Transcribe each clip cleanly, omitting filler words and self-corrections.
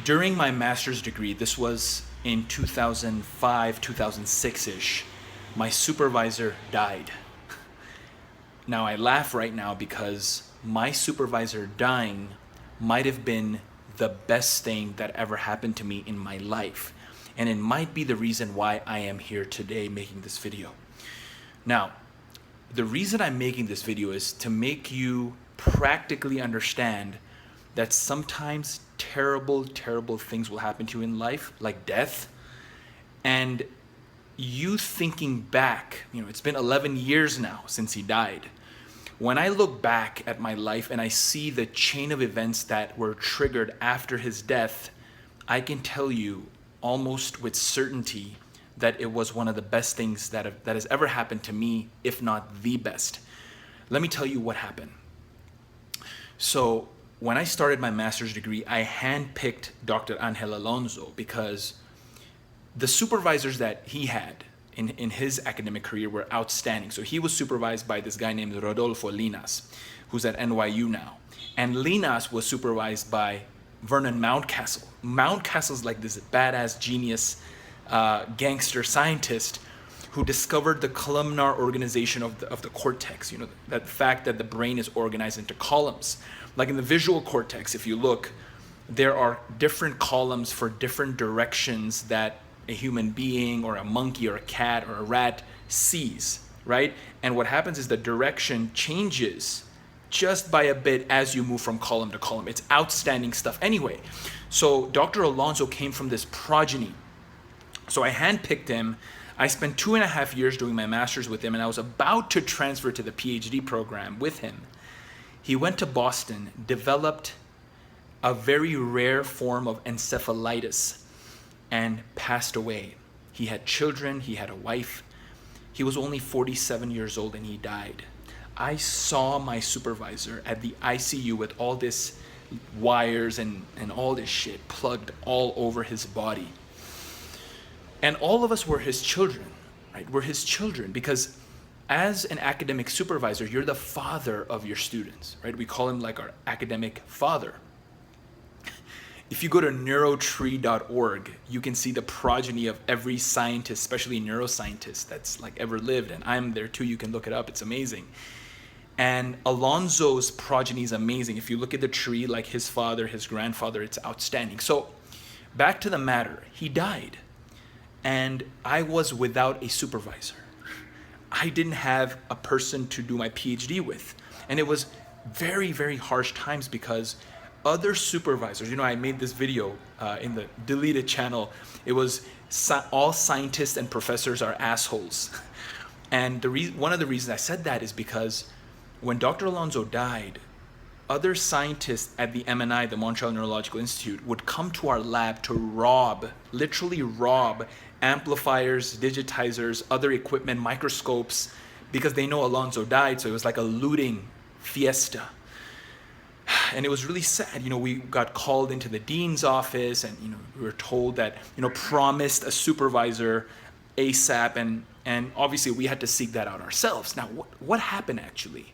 During my master's degree, this was in 2005, 2006-ish, my supervisor died. Now I laugh right now because my supervisor dying might have been the best thing that ever happened to me in my life. And it might be the reason why I am here today making this video. Now, the reason I'm making this video is to make you practically understand that sometimes terrible, terrible things will happen to you in life, like death. And you thinking back, it's been 11 years now since he died. When I look back at my life and I see the chain of events that were triggered after his death, I can tell you almost with certainty that it was one of the best things that has ever happened to me, if not the best. Let me tell you what happened. So when I started my master's degree, I handpicked Dr. Angel Alonso because the supervisors that he had in his academic career were outstanding. So he was supervised by this guy named Rodolfo Linas, who's at NYU now. And Linas was supervised by Vernon Mountcastle. Mountcastle's like this badass genius gangster scientist who discovered the columnar organization of the cortex, that fact that the brain is organized into columns. Like in the visual cortex, if you look, there are different columns for different directions that a human being or a monkey or a cat or a rat sees, right? And what happens is the direction changes just by a bit as you move from column to column. It's outstanding stuff. Anyway, so Dr. Alonso came from this progeny. So I handpicked him. I spent 2.5 years doing my master's with him, and I was about to transfer to the PhD program with him. He went to Boston, developed a very rare form of encephalitis, and passed away. He had children, he had a wife. He was only 47 years old and he died. I saw my supervisor at the ICU with all this wires and all this shit plugged all over his body. And all of us were his children, right? We're his children because as an academic supervisor, you're the father of your students, right? We call him like our academic father. If you go to neurotree.org, you can see the progeny of every scientist, especially neuroscientist that's like ever lived. And I'm there too. You can look it up. It's amazing. And Alonso's progeny is amazing. If you look at the tree, like his father, his grandfather, it's outstanding. So back to the matter. He died. And I was without a supervisor. I didn't have a person to do my PhD with. And it was very, very harsh times because other supervisors, I made this video in the deleted channel. It was all scientists and professors are assholes. And one of the reasons I said that is because when Dr. Alonso died, other scientists at the MNI, the Montreal Neurological Institute, would come to our lab to literally rob amplifiers, digitizers, other equipment, microscopes, because they know Alonso died. So it was like a looting fiesta. And it was really sad. We got called into the dean's office and, we were told that, promised a supervisor ASAP. And obviously we had to seek that out ourselves. Now, what happened actually?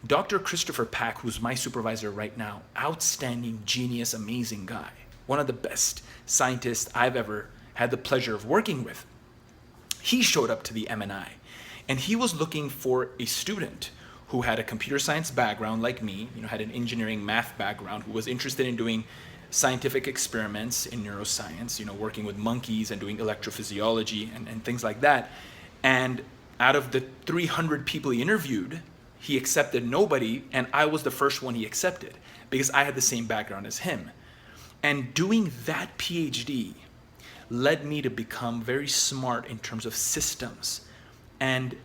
Dr. Christopher Pack, who's my supervisor right now, outstanding, genius, amazing guy, one of the best scientists I've ever had the pleasure of working with. He showed up to the MNI and he was looking for a student who had a computer science background like me, had an engineering math background, who was interested in doing scientific experiments in neuroscience, working with monkeys and doing electrophysiology and things like that. And out of the 300 people he interviewed, he accepted nobody, and I was the first one he accepted because I had the same background as him. And doing that PhD led me to become very smart in terms of systems. And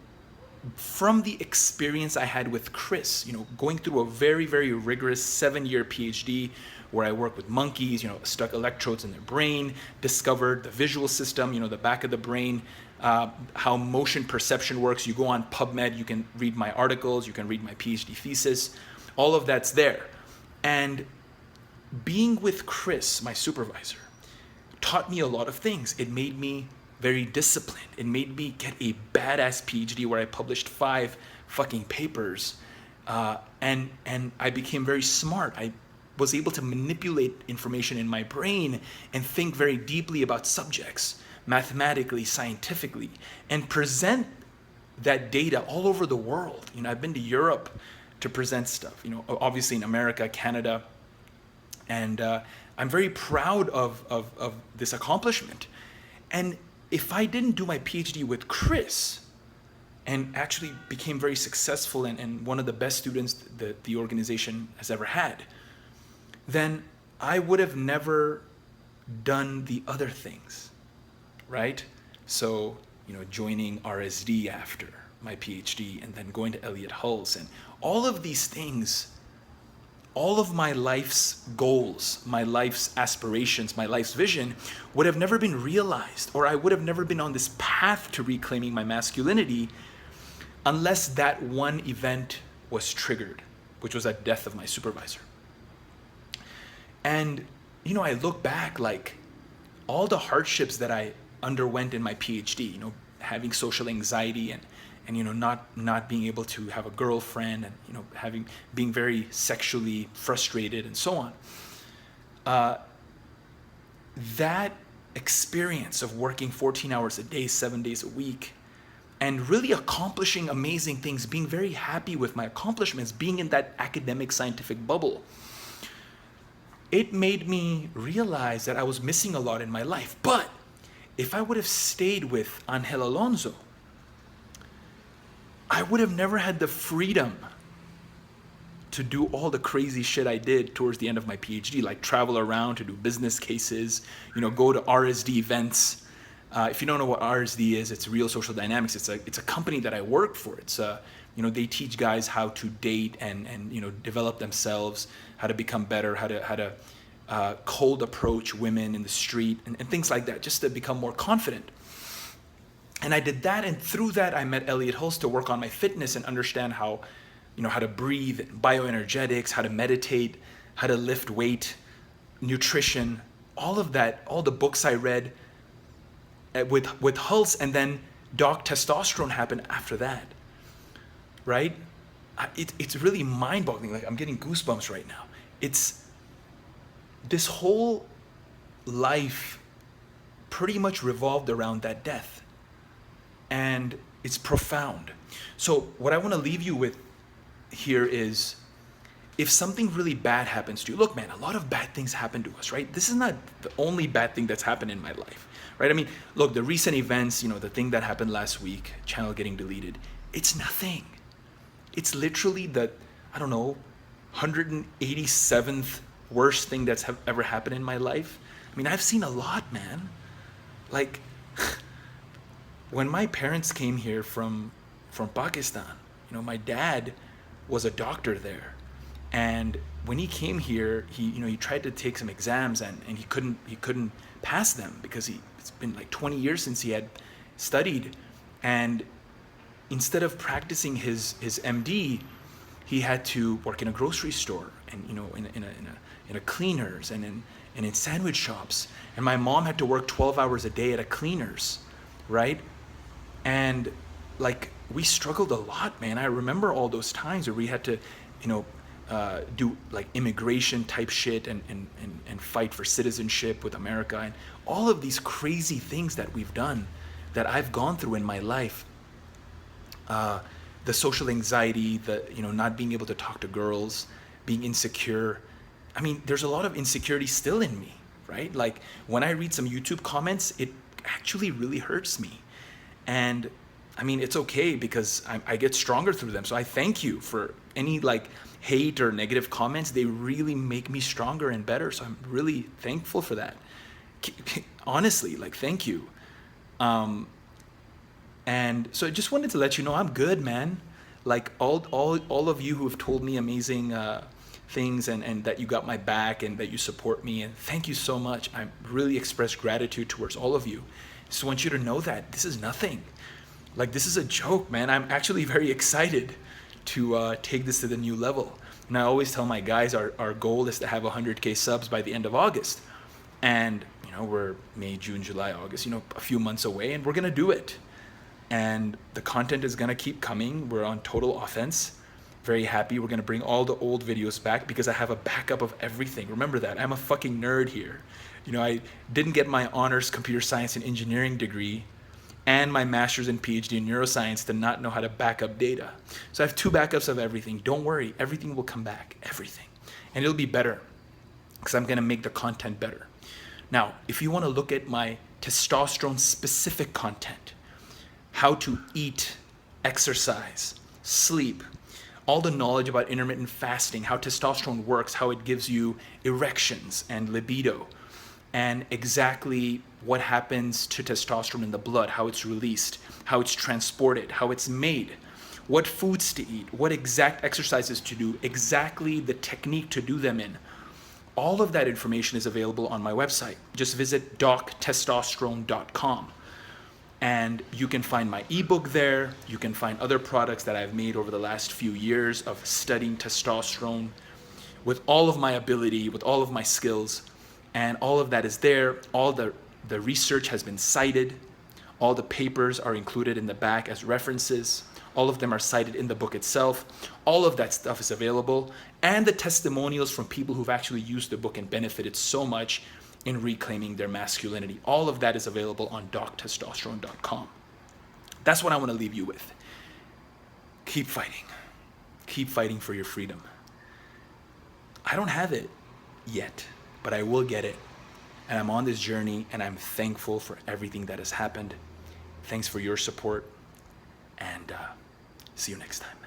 from the experience I had with Chris, going through a very, very rigorous 7-year PhD where I worked with monkeys, stuck electrodes in their brain, discovered the visual system, the back of the brain, how motion perception works. You go on PubMed, you can read my articles, you can read my PhD thesis, all of that's there. And being with Chris, my supervisor, taught me a lot of things. It made me very disciplined. It made me get a badass PhD where I published 5 fucking papers, and I became very smart. was able to manipulate information in my brain and think very deeply about subjects, mathematically, scientifically, and present that data all over the world. I've been to Europe to present stuff, obviously in America, Canada, and I'm very proud of this accomplishment. And if I didn't do my PhD with Chris and actually became very successful and one of the best students that the organization has ever had, then I would have never done the other things, right? So, joining RSD after my PhD and then going to Elliott Hulse and all of these things, all of my life's goals, my life's aspirations, my life's vision would have never been realized, or I would have never been on this path to reclaiming my masculinity unless that one event was triggered, which was the death of my supervisor. And, I look back, like, all the hardships that I underwent in my PhD, having social anxiety and not being able to have a girlfriend and, being very sexually frustrated and so on. That experience of working 14 hours a day, 7 days a week, and really accomplishing amazing things, being very happy with my accomplishments, being in that academic scientific bubble, it made me realize that I was missing a lot in my life. But if I would have stayed with Angel Alonso, I would have never had the freedom to do all the crazy shit I did towards the end of my PhD, like travel around to do business cases, go to RSD events. If you don't know what RSD is, it's Real Social Dynamics. It's a company that I work for. It's they teach guys how to date and develop themselves, how to become better, how to cold approach women in the street and things like that, just to become more confident. And I did that, and through that I met Elliott Hulse to work on my fitness and understand how to breathe, bioenergetics, how to meditate, how to lift weight, nutrition, all of that, all the books I read with Hulse, and then Doc Testosterone happened after that, right? It's really mind-boggling. Like, I'm getting goosebumps right now. It's this whole life pretty much revolved around that death. And it's profound. So what I want to leave you with here is, if something really bad happens to you, look, man, a lot of bad things happen to us, right? This is not the only bad thing that's happened in my life, right? I mean, look, the recent events, the thing that happened last week, channel getting deleted, it's nothing. It's literally the, 187th worst thing that's ever happened in my life. I mean, I've seen a lot, man. Like, when my parents came here from Pakistan, my dad was a doctor there. And when he came here, he tried to take some exams and he couldn't pass them because it's been like 20 years since he had studied. And instead of practicing his MD, he had to work in a grocery store and in a cleaners and in sandwich shops. And my mom had to work 12 hours a day at a cleaners, right? And like, we struggled a lot, man. I remember all those times where we had to, do like immigration type shit and fight for citizenship with America and all of these crazy things that we've done, that I've gone through in my life. The social anxiety, the not being able to talk to girls, being insecure. I mean, there's a lot of insecurity still in me, right? Like, when I read some YouTube comments, it actually really hurts me. And I mean, it's okay because I get stronger through them. So I thank you for any like hate or negative comments. They really make me stronger and better. So I'm really thankful for that. Honestly, like, thank you. And so I just wanted to let you know I'm good, man. Like, all of you who have told me amazing things and that you got my back and that you support me, and thank you so much. I really express gratitude towards all of you. Just want you to know that this is nothing. Like, this is a joke, man. I'm actually very excited to take this to the new level. And I always tell my guys our goal is to have 100K subs by the end of August. And, we're May, June, July, August, a few months away, and we're going to do it. And the content is going to keep coming. We're on total offense. Very happy. We're going to bring all the old videos back because I have a backup of everything. Remember that. I'm a fucking nerd here. You know, I didn't get my honors computer science and engineering degree and my master's and PhD in neuroscience to not know how to back up data. So I have 2 backups of everything. Don't worry. Everything will come back. Everything. And it'll be better because I'm going to make the content better. Now, if you want to look at my testosterone specific content, how to eat, exercise, sleep, all the knowledge about intermittent fasting, how testosterone works, how it gives you erections and libido, and exactly what happens to testosterone in the blood, how it's released, how it's transported, how it's made, what foods to eat, what exact exercises to do, exactly the technique to do them in. All of that information is available on my website. Just visit doctestosterone.com. And you can find my ebook there. You can find other products that I've made over the last few years of studying testosterone with all of my ability, with all of my skills. And all of that is there. All the research has been cited. All the papers are included in the back as references. All of them are cited in the book itself. All of that stuff is available. And the testimonials from people who've actually used the book and benefited so much in reclaiming their masculinity. All of that is available on doctestosterone.com. That's what I want to leave you with. Keep fighting. Keep fighting for your freedom. I don't have it yet, but I will get it. And I'm on this journey, and I'm thankful for everything that has happened. Thanks for your support, and see you next time.